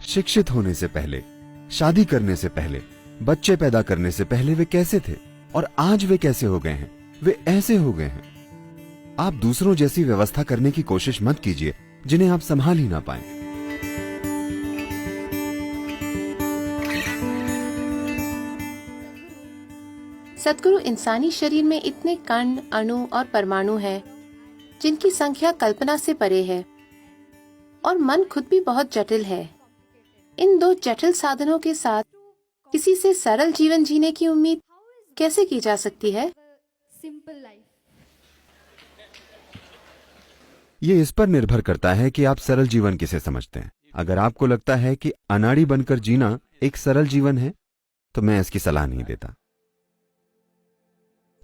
शिक्षित होने से पहले, शादी करने से पहले, बच्चे पैदा करने से पहले वे कैसे थे और आज वे कैसे हो गए हैं? वे ऐसे हो गए हैं। आप दूसरों जैसी व्यवस्था करने की कोशिश मत कीजिए जिन्हें आप संभाल ही ना पाएं। सद्गुरु, इंसानी शरीर में इतने कण, अणु और परमाणु हैं, जिनकी संख्या कल्पना से परे है, और मन खुद भी बहुत जटिल है। इन दो जटिल साधनों के साथ किसी से सरल जीवन जीने की उम्मीद कैसे की जा सकती है? ये इस पर निर्भर करता है कि आप सरल जीवन किसे समझते हैं। अगर आपको लगता है कि अनाड़ी बनकर जीना एक सरल जीवन है, तो मैं इसकी सलाह नहीं देता।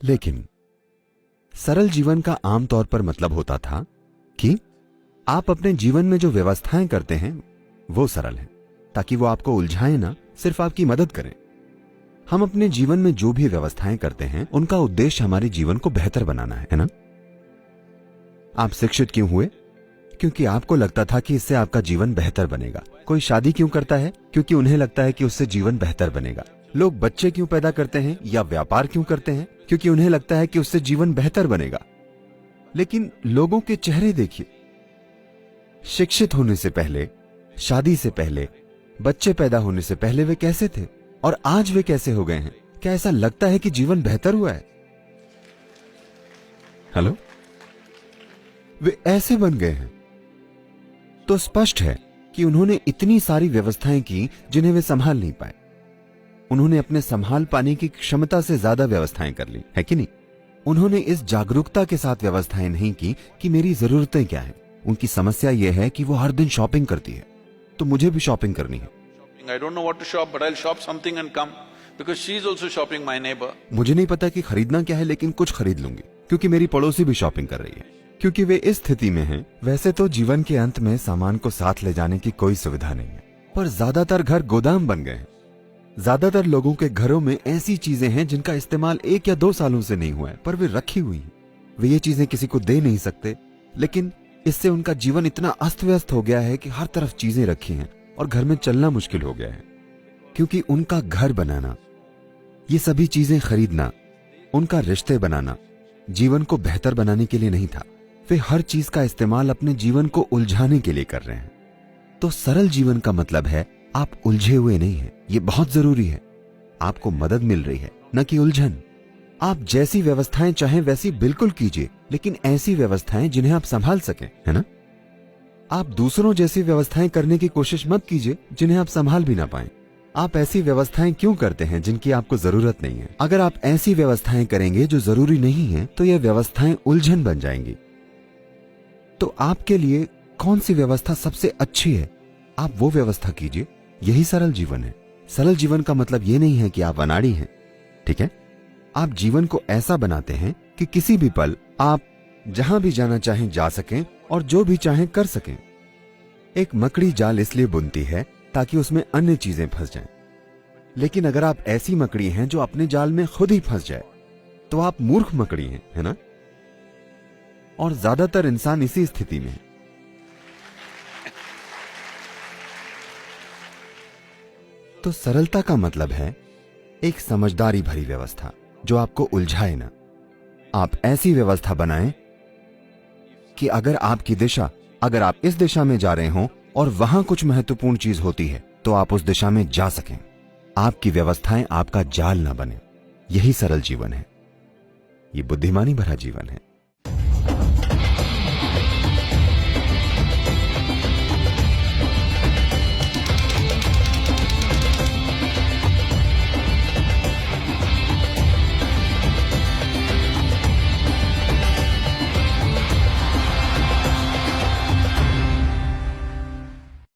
लेकिन सरल जीवन का आमतौर पर मतलब होता था कि आप अपने जीवन में जो व्यवस्थाएं करते हैं वो सरल हैं, ताकि वो आपको उलझाएं ना, सिर्फ आपकी मदद करें। हम अपने जीवन में जो भी व्यवस्थाएं करते हैं उनका उद्देश्य हमारे जीवन को बेहतर बनाना है ना? आप शिक्षित क्यों हुए? क्योंकि आपको लगता था कि इससे आपका जीवन बेहतर बनेगा। कोई शादी क्यों करता है? क्योंकि उन्हें लगता है कि उससे जीवन बेहतर बनेगा। लोग बच्चे क्यों पैदा करते हैं या व्यापार क्यों करते हैं? क्योंकि उन्हें लगता है कि उससे जीवन बेहतर बनेगा। लेकिन लोगों के चेहरे देखिए। शिक्षित होने से पहले, शादी से पहले, बच्चे पैदा होने से पहले वे कैसे थे और आज वे कैसे हो गए हैं? क्या ऐसा लगता है कि जीवन बेहतर हुआ है? हेलो? वे ऐसे बन गए हैं। तो स्पष्ट है कि उन्होंने इतनी सारी व्यवस्थाएं की जिन्हें वे संभाल नहीं पाए। उन्होंने अपने संभाल पाने की क्षमता से ज्यादा व्यवस्थाएं कर ली, है कि नहीं? उन्होंने इस जागरूकता के साथ व्यवस्थाएं नहीं की कि मेरी जरूरतें क्या हैं। उनकी समस्या यह है कि वो हर दिन शॉपिंग करती है, तो मुझे भी शॉपिंग करनी है। I don't know what to shop, but I'll shop something and come because she is also shopping, my neighbor. मुझे नहीं पता कि खरीदना क्या है, लेकिन कुछ खरीद लूंगी क्योंकि मेरी पड़ोसी भी शॉपिंग कर रही है। क्योंकि वे इस स्थिति में हैं। वैसे तो जीवन के अंत में सामान को साथ ले जाने की कोई सुविधा नहीं है, पर ज्यादातर घर गोदाम बन गए हैं। ज्यादातर लोगों के घरों में ऐसी चीजें हैं जिनका इस्तेमाल 1 या 2 सालों से नहीं हुआ है, पर वे रखी हुई हैं। वे ये चीजें किसी को दे नहीं सकते, लेकिन इससे उनका जीवन इतना अस्त व्यस्त हो गया है कि हर तरफ चीजें रखी हैं और घर में चलना मुश्किल हो गया है। क्योंकि उनका घर बनाना, ये सभी चीजें खरीदना, उनका रिश्ते बनाना जीवन को बेहतर बनाने के लिए नहीं था। वे हर चीज का इस्तेमाल अपने जीवन को उलझाने के लिए कर रहे हैं। तो सरल जीवन का मतलब है आप उलझे हुए नहीं हैं। ये बहुत जरूरी है। आपको मदद मिल रही है, न कि उलझन। आप जैसी व्यवस्थाएं चाहें वैसी बिल्कुल कीजिए, लेकिन ऐसी व्यवस्थाएं जिन्हें आप संभाल सकें, है ना? आप दूसरों जैसी व्यवस्थाएं करने की कोशिश मत कीजिए जिन्हें आप संभाल भी ना पाएं। आप ऐसी व्यवस्थाएं क्यों करते हैं जिनकी आपको जरूरत नहीं है? अगर आप ऐसी व्यवस्थाएं करेंगे जो जरूरी नहीं है, तो यह व्यवस्थाएं उलझन बन जाएंगी। तो आपके लिए कौन सी व्यवस्था सबसे अच्छी है, आप वो व्यवस्था कीजिए। यही सरल जीवन है। सरल जीवन का मतलब ये नहीं है कि आप अनाड़ी हैं, ठीक है? आप जीवन को ऐसा बनाते हैं कि किसी भी पल आप जहां भी जाना चाहें जा सकें और जो भी चाहें कर सकें। एक मकड़ी जाल इसलिए बुनती है ताकि उसमें अन्य चीजें फंस जाएं। लेकिन अगर आप ऐसी मकड़ी हैं जो अपने जाल में खुद ही फंस जाए, तो आप मूर्ख मकड़ी हैं, है ना? और ज्यादातर इंसान इसी स्थिति में है। तो सरलता का मतलब है एक समझदारी भरी व्यवस्था जो आपको उलझाए ना। आप ऐसी व्यवस्था बनाएं कि अगर आप इस दिशा में जा रहे हो और वहां कुछ महत्वपूर्ण चीज होती है, तो आप उस दिशा में जा सकें। आपकी व्यवस्थाएं आपका जाल ना बने। यही सरल जीवन है। ये बुद्धिमानी भरा जीवन है।